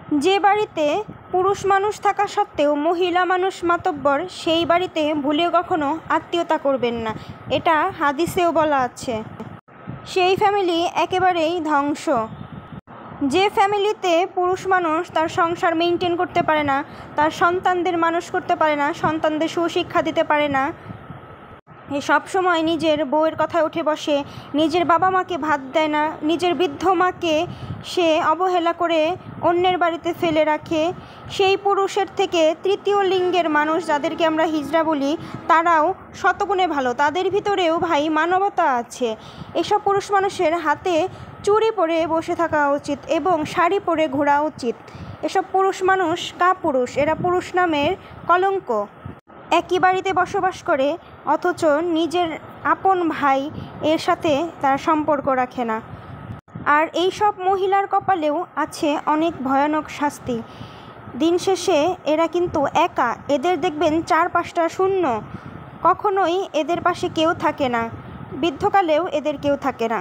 যে বাড়িতে পুরুষ মানুষ থাকা সত্ত্বেও মহিলা মানুষ মাতব্বর, সেই বাড়িতে ভুলেও কখনো আত্মীয়তা করবেন না। এটা হাদিসেও বলা আছে। সেই ফ্যামিলি একেবারেই ধ্বংস। যে ফ্যামিলিতে পুরুষ মানুষ তার সংসার মেনটেন করতে পারে না, তার সন্তানদের মানুষ করতে পারে না, সন্তানদের সুশিক্ষা দিতে পারে না, সবসময় নিজের বউয়ের কথায় উঠে বসে, নিজের বাবা মাকে ভাত দেয় না, নিজের বৃদ্ধ মাকে সে অবহেলা করে অন্যের বাড়িতে ফেলে রাখে, সেই পুরুষের থেকে তৃতীয় লিঙ্গের মানুষ, যাদেরকে আমরা হিজড়া বলি, তারাও শতগুণে ভালো। তাদের ভিতরেও ভাই মানবতা আছে। এসব পুরুষ মানুষের হাতে চুড়ি পরে বসে থাকা উচিত এবং শাড়ি পরে ঘোরা উচিত। এসব পুরুষ মানুষ কাপুরুষ, এরা পুরুষ নামের কলঙ্ক। একই বাড়িতে বসবাস করে অথচ নিজের আপন ভাই এর সাথে তারা সম্পর্ক রাখে না। আর এই সব মহিলার কপালেও আছে অনেক ভয়ানক শাস্তি। দিন শেষে এরা কিন্তু একা, এদের দেখবেন চারপাশটা শূন্য, কখনোই এদের পাশে কেউ থাকে না, বৃদ্ধকালেও এদের কেউ থাকে না।